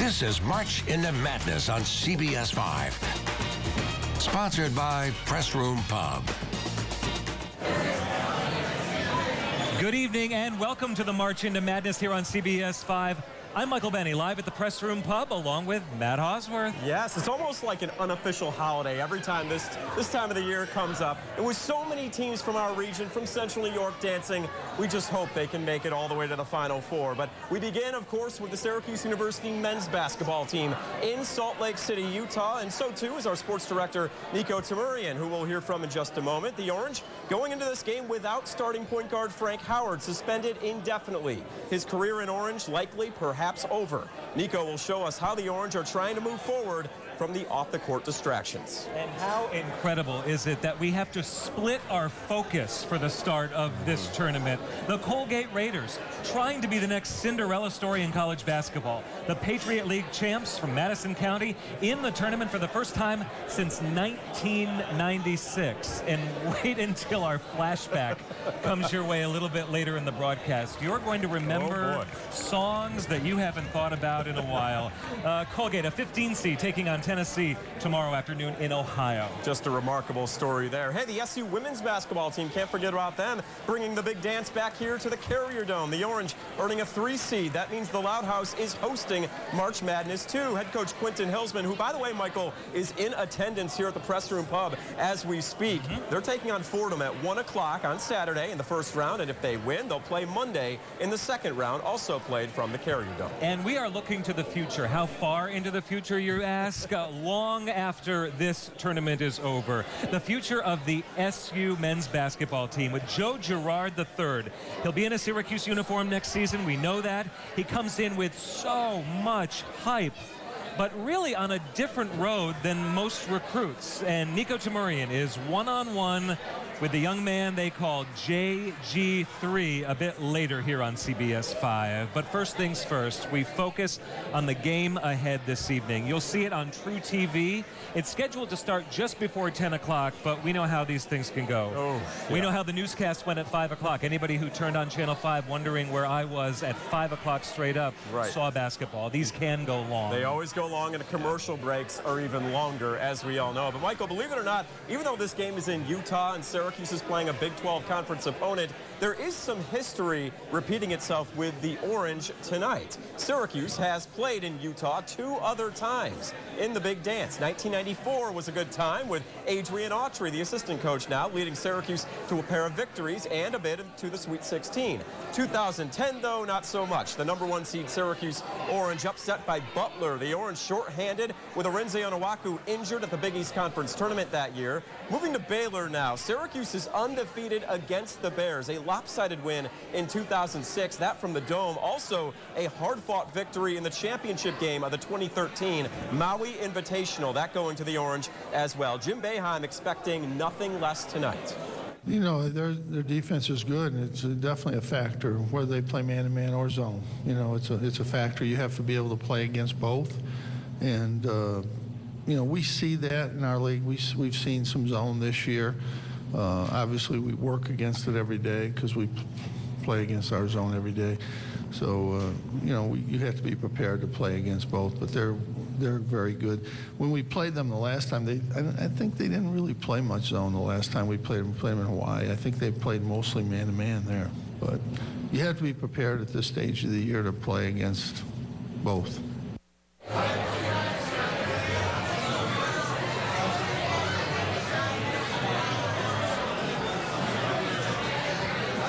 This is March into Madness on CBS5. Sponsored by Pressroom Pub. Good evening and welcome to the March into Madness here on CBS5. I'm Michael Benny, live at the Pressroom Pub, along with Matt Hosworth. Yes, it's almost like an unofficial holiday every time this time of the year comes up. And with so many teams from our region, from Central New York dancing, we just hope they can make it all the way to the Final Four. But we begin, of course, with the Syracuse University men's basketball team in Salt Lake City, Utah. And so, too, is our sports director, Nico Tamurian, who we'll hear from in just a moment. The Orange going into this game without starting point guard Frank Howard, suspended indefinitely. His career in Orange likely perhaps over. Nico will show us how the Orange are trying to move forward from the off-the-court distractions. And how incredible is it that we have to split our focus for the start of this tournament? The Colgate Raiders trying to be the next Cinderella story in college basketball. The Patriot League champs from Madison County in the tournament for the first time since 1996. And wait until our flashback comes your way a little bit later in the broadcast. You're going to remember songs that you haven't thought about in a while. Colgate, a 15 seed, taking on Tennessee tomorrow afternoon in Ohio. Just a remarkable story there. Hey, the SU women's basketball team, can't forget about them, bringing the big dance back here to the Carrier Dome. The Orange earning a 3 seed. That means the Loud House is hosting March Madness 2. Head coach Quentin Hillsman, who, by the way, Michael, is in attendance here at the Pressroom Pub as we speak. They're taking on Fordham at 1 o'clock on Saturday in the first round, and if they win, they'll play Monday in the second round, also played from the Carrier Dome. And we are looking to the future. How far into the future, you ask? Long after this tournament is over. The future of the SU men's basketball team with Gerard III. He'll be in a Syracuse uniform next season. We know that. He comes in with so much hype, but really on a different road than most recruits. And Nico Tamurian is one-on-one with the young man they call JG3 a bit later here on CBS5. But first things first, we focus on the game ahead this evening. You'll see it on True TV. It's scheduled to start just before 10 o'clock, but we know how these things can go. We know how the newscast went at 5 o'clock. Anybody who turned on Channel 5 wondering where I was at 5 o'clock straight up saw basketball. These can go long. They always go long, and the commercial breaks are even longer, as we all know. But, Michael, believe it or not, even though this game is in Utah and Syracuse is playing a Big 12 conference opponent, there is some history repeating itself with the Orange tonight. Syracuse has played in Utah 2 other times in the Big Dance. 1994 was a good time with Adrian Autry, the assistant coach now, leading Syracuse to a pair of victories and a bid to the Sweet 16. 2010, though, not so much. The #1 seed Syracuse Orange upset by Butler. The Orange shorthanded with Arinze Onuaku injured at the Big East Conference tournament that year. Moving to Baylor now, Syracuse is undefeated against the Bears. A lopsided win in 2006, that from the Dome. Also a hard-fought victory in the championship game of the 2013 Maui Invitational. That going to the Orange as well. Jim Boeheim expecting nothing less tonight. You know, their defense is good, and it's definitely a factor whether they play man-to-man or zone. You know, it's a factor. You have to be able to play against both, and you know, we see that in our league. We've seen some zone this year. Obviously, we work against it every day because we play against our zone every day. So, you know, you have to be prepared to play against both, but they're very good. When we played them the last time, I think they didn't really play much zone the last time we played them in Hawaii. I think they played mostly man-to-man there. But you have to be prepared at this stage of the year to play against both.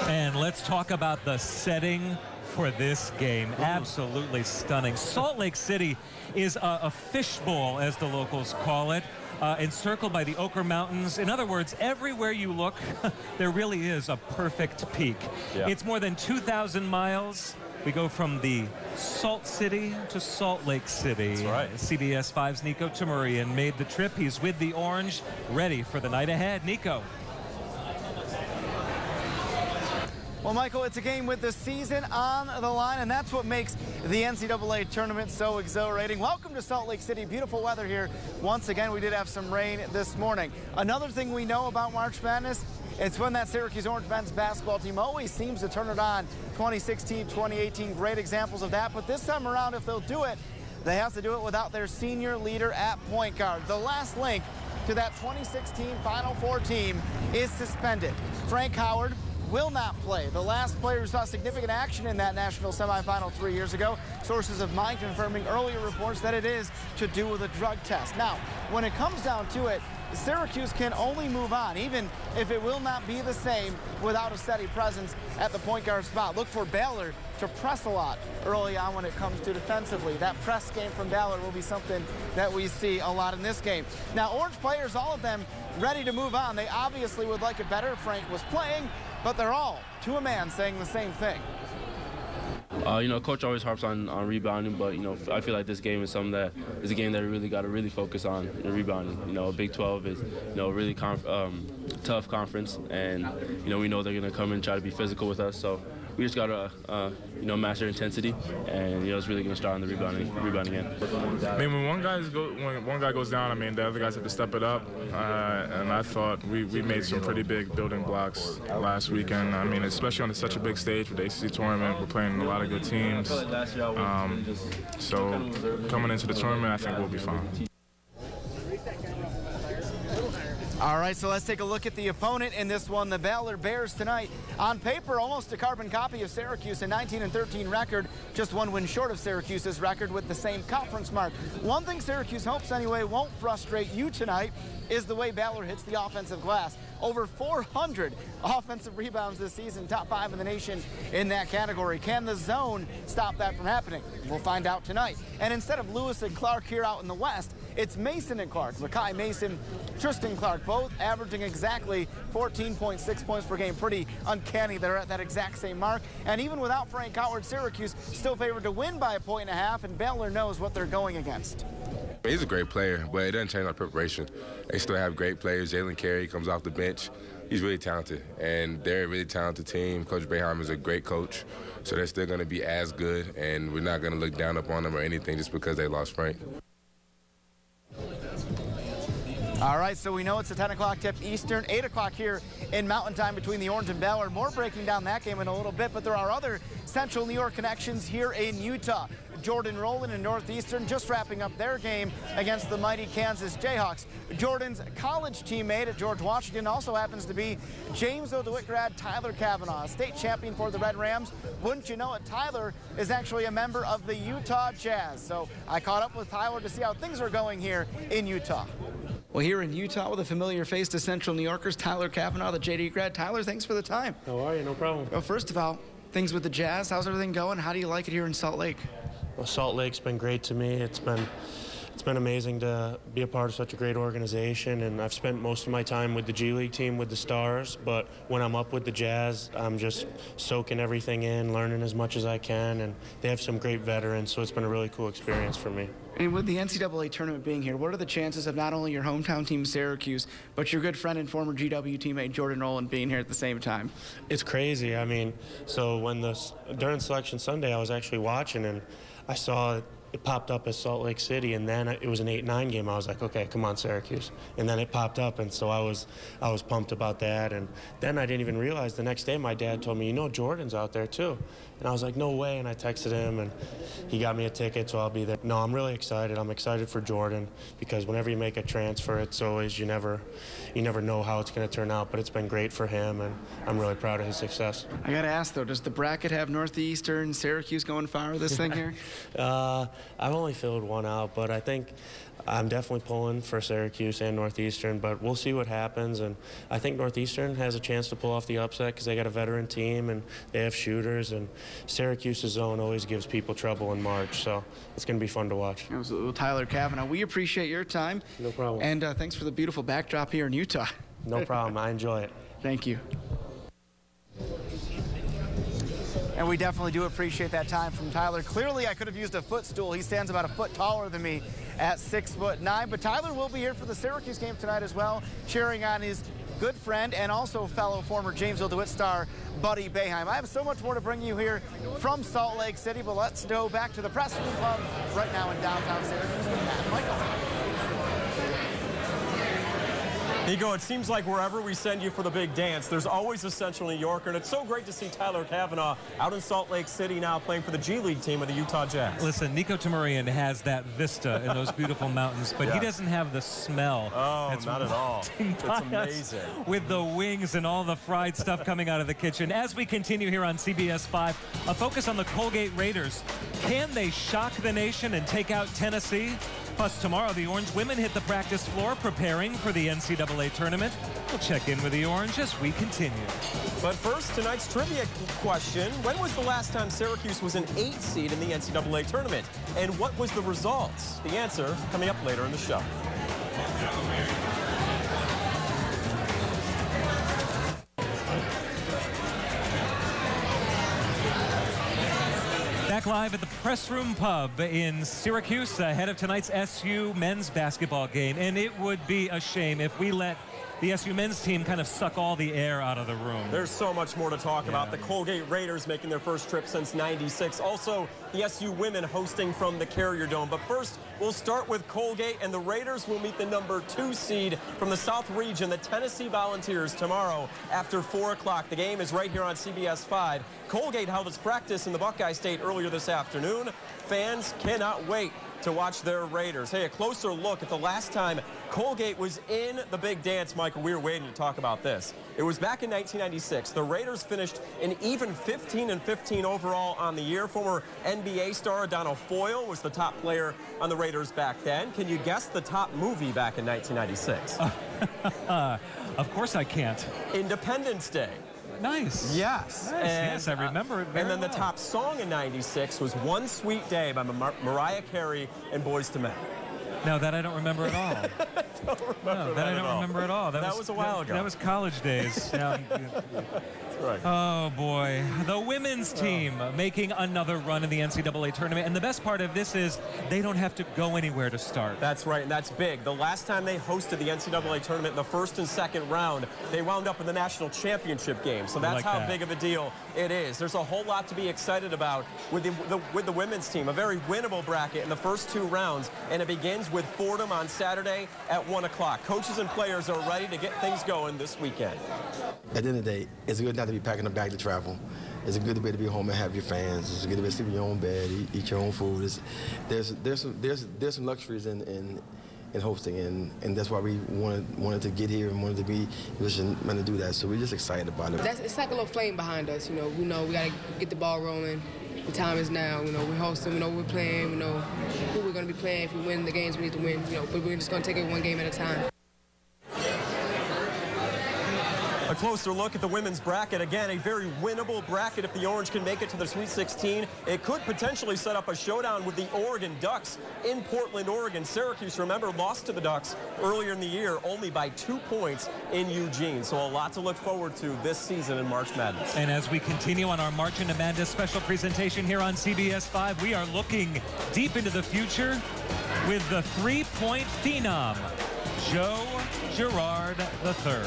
And let's talk about the setting for this game. Absolutely stunning. Salt Lake City is a fishbowl, as the locals call it, encircled by the Ochre Mountains. In other words, everywhere you look, there really is a perfect peak. It's more than 2,000 miles. We go from the Salt City to Salt Lake City. That's right. CBS 5's Nico Tamurian made the trip. He's with the Orange, ready for the night ahead. Nico. Well, Michael, it's a game with the season on the line, and that's what makes the NCAA tournament so exhilarating. Welcome to Salt Lake City. Beautiful weather here. Once again, we did have some rain this morning. Another thing we know about March Madness, it's when that Syracuse Orange men's basketball team always seems to turn it on. 2016, 2018, great examples of that. But this time around, if they'll do it, they have to do it without their senior leader at point guard. The last link to that 2016 Final Four team is suspended. Frank Howard will not play. The last player who saw significant action in that national semifinal 3 years ago. Sources of mine confirming earlier reports that it is to do with a drug test. Now, when it comes down to it, Syracuse can only move on, even if it will not be the same without a steady presence at the point guard spot. Look for Baylor to press a lot early on when it comes to defensively. That press game from Baylor will be something that we see a lot in this game. Now, Orange players, all of them ready to move on. They obviously would like it better if Frank was playing, but they're all, to a man, saying the same thing. You know, coach always harps on rebounding, but, you know, I feel like this game is something that is a game that we really got to really focus on in rebounding. You know, Big 12 is, you know, a really tough conference, and, you know, we know they're going to come and try to be physical with us, so we just got to, you know, master intensity, and, you know, it's really going to start on the rebounding end. I mean, when one guy goes down, I mean, the other guys have to step it up, and I thought we made some pretty big building blocks last weekend. I mean, especially on such a big stage with the ACC tournament, we're playing a lot of good teams. So coming into the tournament, I think we'll be fine. All right, so let's take a look at the opponent in this one, the Baylor Bears tonight. On paper, almost a carbon copy of Syracuse, a 19-13 record, just one win short of Syracuse's record with the same conference mark. One thing Syracuse hopes anyway won't frustrate you tonight is the way Baylor hits the offensive glass. Over 400 offensive rebounds this season, top 5 in the nation in that category. Can the zone stop that from happening? We'll find out tonight. And instead of Lewis and Clark here out in the West, it's Mason and Clark. Makai Mason, Tristan Clark, both averaging exactly 14.6 points per game. Pretty uncanny they're at that exact same mark. And even without Frank Howard, Syracuse still favored to win by 1.5 points, and Baylor knows what they're going against. He's a great player, but it doesn't change our preparation. They still have great players. Jalen Carey comes off the bench. He's really talented, and they're a really talented team. Coach Boeheim is a great coach, so they're still going to be as good, and we're not going to look down upon them or anything just because they lost Frank. All right, so we know it's a 10 o'clock tip Eastern, 8 o'clock here in Mountain Time between the Orange and Baylor. More breaking down that game in a little bit, but there are other Central New York connections here in Utah. Jordan Rowland and Northeastern just wrapping up their game against the mighty Kansas Jayhawks. Jordan's college teammate at George Washington also happens to be Jamesville DeWitt grad Tyler Kavanaugh, state champion for the Red Rams. Wouldn't you know it, Tyler is actually a member of the Utah Jazz. So I caught up with Tyler to see how things are going here in Utah. Well, here in Utah with a familiar face to Central New Yorkers, Tyler Kavanaugh, the JD grad. Tyler, thanks for the time. How are you? No problem. Well, first of all, things with the Jazz, how's everything going? How do you like it here in Salt Lake? Well, Salt Lake's been great to me. It's been amazing to be a part of such a great organization, and I've spent most of my time with the G League team with the Stars, but when I'm up with the Jazz, I'm just soaking everything in, learning as much as I can, and they have some great veterans, so it's been a really cool experience for me. And with the NCAA tournament being here, what are the chances of not only your hometown team, Syracuse, but your good friend and former GW teammate, Jordan Rowland, being here at the same time? It's crazy. I mean, so during Selection Sunday, I was actually watching, and I saw it popped up as Salt Lake City, and then it was an 8-9 game. I was like, okay, come on, Syracuse. And then it popped up, and so I was pumped about that. And then I didn't even realize the next day my dad told me, you know, Jordan's out there too. And I was like, no way. And I texted him, and he got me a ticket, so I'll be there. No, I'm really excited. I'm excited for Jordan, because whenever you make a transfer, it's always, you never know how it's going to turn out. But it's been great for him, and I'm really proud of his success. I got to ask, though, does the bracket have Northeastern, Syracuse going far with this thing here? I've only filled one out, but I think I'm definitely pulling for Syracuse and Northeastern, but we'll see what happens. And I think Northeastern has a chance to pull off the upset because they got a veteran team and they have shooters, and Syracuse's zone always gives people trouble in March, so it's going to be fun to watch. Well, Tyler Kavanaugh, we appreciate your time. No problem. And thanks for the beautiful backdrop here in Utah. No problem. I enjoy it. Thank you. And we definitely do appreciate that time from Tyler. Clearly, I could have used a footstool. He stands about a foot taller than me at 6'9". But Tyler will be here for the Syracuse game tonight as well, cheering on his good friend and also fellow former Jamesville DeWitt star, Buddy Boeheim. I have so much more to bring you here from Salt Lake City, but let's go back to the Pressroom Club right now in downtown Syracuse with Matt and Michael. Nico, it seems like wherever we send you for the big dance, there's always a Central New Yorker, and it's so great to see Tyler Kavanaugh out in Salt Lake City now playing for the G League team of the Utah Jazz. Listen, Nico Tamurian has that vista in those beautiful mountains, but he doesn't have the smell. Oh, not at all. It's amazing. With the wings and all the fried stuff coming out of the kitchen. As we continue here on CBS5, a focus on the Colgate Raiders. Can they shock the nation and take out Tennessee? Plus, tomorrow, the Orange women hit the practice floor preparing for the NCAA tournament. We'll check in with the Orange as we continue. But first, tonight's trivia question. When was the last time Syracuse was an 8 seed in the NCAA tournament? And what was the results? The answer coming up later in the show. Back live at the Pressroom Pub in Syracuse ahead of tonight's SU men's basketball game. And it would be a shame if we let the SU men's team kind of suck all the air out of the room. There's so much more to talk about. The Colgate Raiders making their first trip since '96. Also, the SU women hosting from the Carrier Dome. But first, we'll start with Colgate, and the Raiders will meet the #2 seed from the South Region, the Tennessee Volunteers, tomorrow after 4 o'clock. The game is right here on CBS5. Colgate held its practice in the Buckeye State earlier this afternoon. Fans cannot wait to watch their Raiders. Hey, a closer look at the last time Colgate was in the big dance, Michael. We were waiting to talk about this. It was back in 1996. The Raiders finished an even 15-15 overall on the year. Former NBA star Donald Foyle was the top player on the Raiders back then. Can you guess the top movie back in 1996? Of course I can't. Independence Day. Nice. Yes. Nice. Yes, I remember it very And then well. the top song in '96 was One Sweet Day by Mariah Carey and Boyz II Men. No, that I don't remember at all. Don't remember No, that I don't remember at all. That was a while ago. That was college days. Right. Oh, boy. The women's team making another run in the NCAA tournament. And the best part of this is they don't have to go anywhere to start. That's right, and that's big. The last time they hosted the NCAA tournament in the first and second round, they wound up in the national championship game. So that's how big of a deal it is. There's a whole lot to be excited about with the women's team. A very winnable bracket in the first 2 rounds, and it begins with Fordham on Saturday at 1 o'clock. Coaches and players are ready to get things going this weekend. At the end of the day, it's good not to be packing a bag to travel. It's a good way to be home and have your fans. It's a good way to sleep in your own bed, eat your own food. There's some luxuries in hosting, and that's why we wanted to get here and wanted to be positioned to do that. So we're just excited about it. It's like a little flame behind us. You know, we know we got to get the ball rolling. The time is now. You know, we're hosting. We know we're playing. We know who we're going to be playing. If we win the games, we need to win. You know, but we're just going to take it one game at a time. A closer look at the women's bracket. Again, a very winnable bracket. If the Orange can make it to the Sweet 16, it could potentially set up a showdown with the Oregon Ducks in Portland, Oregon. Syracuse, remember, lost to the Ducks earlier in the year, only by 2 points in Eugene. So a lot to look forward to this season in March Madness. And as we continue on our March into Madness special presentation here on CBS5, we are looking deep into the future with the three-point phenom, Gerard III.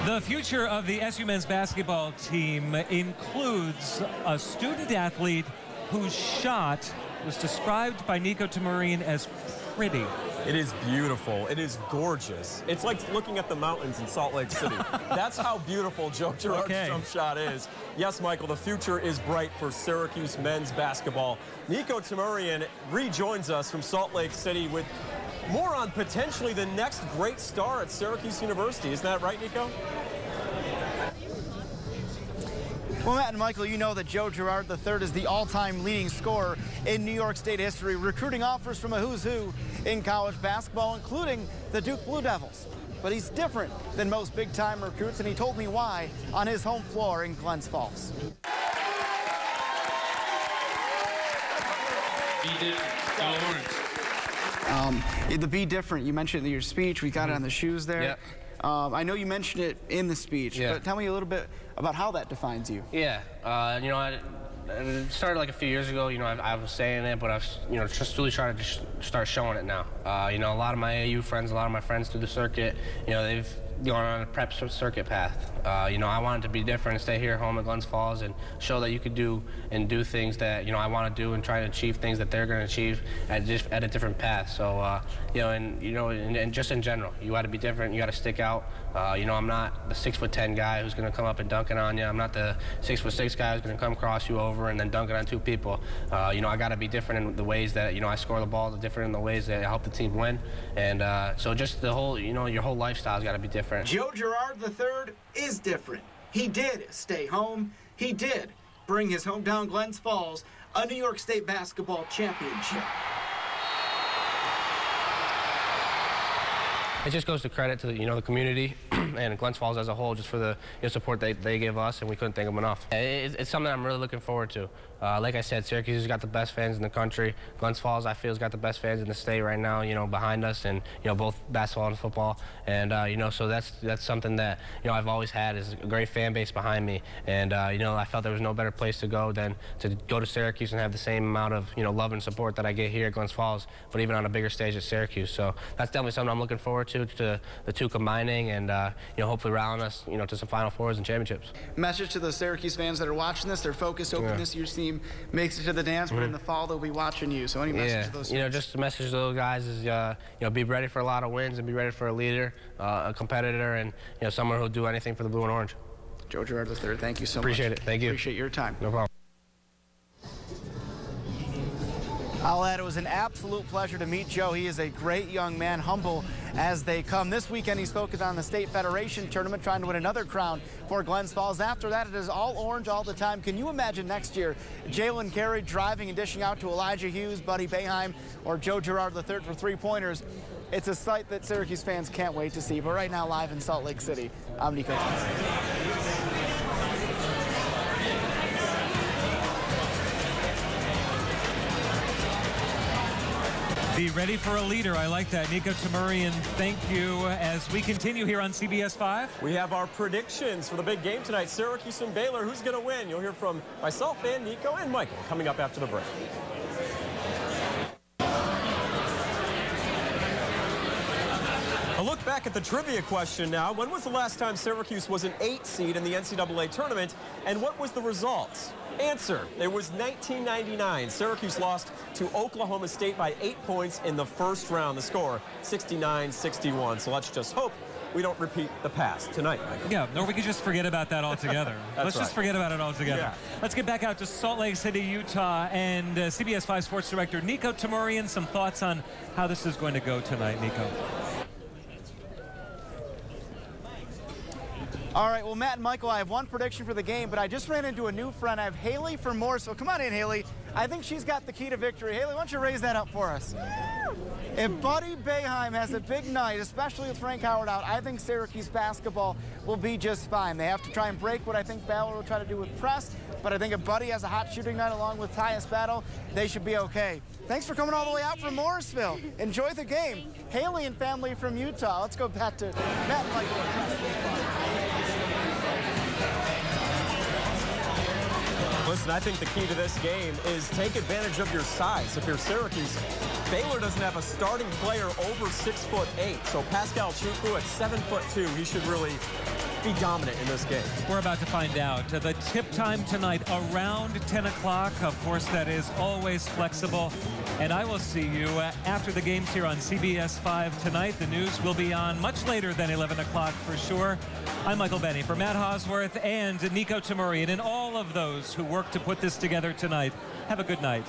The future of the SU men's basketball team includes a student athlete whose shot was described by Nico Tamurian as pretty. It is beautiful. It is gorgeous. It's like looking at the mountains in Salt Lake City. That's how beautiful Joe Girard's jump shot is. Yes, Michael, the future is bright for Syracuse men's basketball. Nico Tamurian rejoins us from Salt Lake City with more on potentially the next great star at Syracuse University. Isn't that right, Nico? Well, Matt and Michael, you know that Joe Girard III is the all-time leading scorer in New York State history, recruiting offers from a who's who in college basketball, including the Duke Blue Devils. But he's different than most big-time recruits, and he told me why on his home floor in Glens Falls. The be different, you mentioned it in your speech. We got it on the shoes there. Yep. I know you mentioned it in the speech, but tell me a little bit about how that defines you. Yeah, you know, it started like a few years ago. You know, I was saying it, but I've, you know, just really trying to start showing it now. You know, a lot of my AAU friends, a lot of my friends through the circuit, you know, going on a prep circuit path. You know, I wanted to be different and stay here home at Glens Falls and show that you could do things that, you know, I want to do and try to achieve things that they're going to achieve at a different path. So, you know, and just in general, you got to be different. You got to stick out. You know, I'm not the 6'10" guy who's going to come up and dunk it on you. I'm not the 6'6" guy who's going to come cross you over and then dunk it on 2 people. You know, I got to be different in the ways that, you know, I score the ball, different in the ways that I help the team win. And so just the whole, you know, your whole lifestyle's got to be different. Joe Gerard III is different. He did stay home. He did bring his hometown Glens Falls a New York State basketball championship. It just goes to credit to the community and Glens Falls as a whole, just for the support they give us, and we couldn't thank them enough. It's something I'm really looking forward to. Like I said, Syracuse has got the best fans in the country. Glens Falls, I feel, has got the best fans in the state right now, you know, behind us, and, you know, both basketball and football. And, you know, so that's something that, you know, I've always had, is a great fan base behind me. And, you know, I felt there was no better place to go than to go to Syracuse and have the same amount of, you know, love and support that I get here at Glens Falls, but even on a bigger stage at Syracuse. So that's definitely something I'm looking forward to the two combining and, you know, hopefully rallying us, you know, to some Final Fours and championships. Message to the Syracuse fans that are watching this: they're focused, hoping this year's team makes it to the dance, but in the fall they'll be watching you. So any message to those fans? You know, just a message to those guys is, you know, be ready for a lot of wins and be ready for a leader, a competitor, and, you know, someone who'll do anything for the blue and orange. Joe Gerard III, thank you so much. Appreciate it. Thank you. Appreciate your time. No problem. I'll add, it was an absolute pleasure to meet Joe. He is a great young man, humble as they come. This weekend he's focused on the State Federation tournament, trying to win another crown for Glens Falls. After that, it is all orange all the time. Can you imagine next year Jalen Carey driving and dishing out to Elijah Hughes, Buddy Boeheim, or Joe Gerard III for 3-pointers? It's a sight that Syracuse fans can't wait to see. But right now, live in Salt Lake City, I'm Nico. Be ready for a leader. I like that. Nico Tamurian, thank you. As we continue here on CBS5. We have our predictions for the big game tonight. Syracuse and Baylor. Who's going to win? You'll hear from myself and Nico and Michael coming up after the break. A look back at the trivia question now. When was the last time Syracuse was an 8 seed in the NCAA tournament, and what was the result? Answer: it was 1999. Syracuse lost to Oklahoma State by 8 points in the first round. The score, 69-61. So let's just hope we don't repeat the past tonight, Michael. Yeah, or we could just forget about that altogether. Let's just forget about it altogether. Yeah. Let's get back out to Salt Lake City, Utah, and CBS5 Sports Director Nico Tamurian. Some thoughts on how this is going to go tonight, Nico. All right, well, Matt and Michael, I have one prediction for the game, but I just ran into a new friend. I have Haley from Morrisville. Come on in, Haley. I think she's got the key to victory. Haley, why don't you raise that up for us? If Buddy Boeheim has a big night, especially with Frank Howard out, I think Syracuse basketball will be just fine. They have to try and break what I think Baylor will try to do with press, but I think if Buddy has a hot shooting night along with Tyus Battle, they should be okay. Thanks for coming all the way out from Morrisville. Enjoy the game. Haley and family from Utah. Let's go back to Matt and Michael. Listen, I think the key to this game is take advantage of your size. If you're Syracuse, Baylor doesn't have a starting player over 6'8". So Pascal Chukwu at 7'2", he should really be dominant in this game. We're about to find out. The tip time tonight around 10 o'clock. Of course, that is always flexible. And I will see you after the games here on CBS5 tonight. The news will be on much later than 11 o'clock for sure. I'm Michael Benny for Matt Hosworth and Nico Tamurian and all of those who worked to put this together tonight. Have a good night.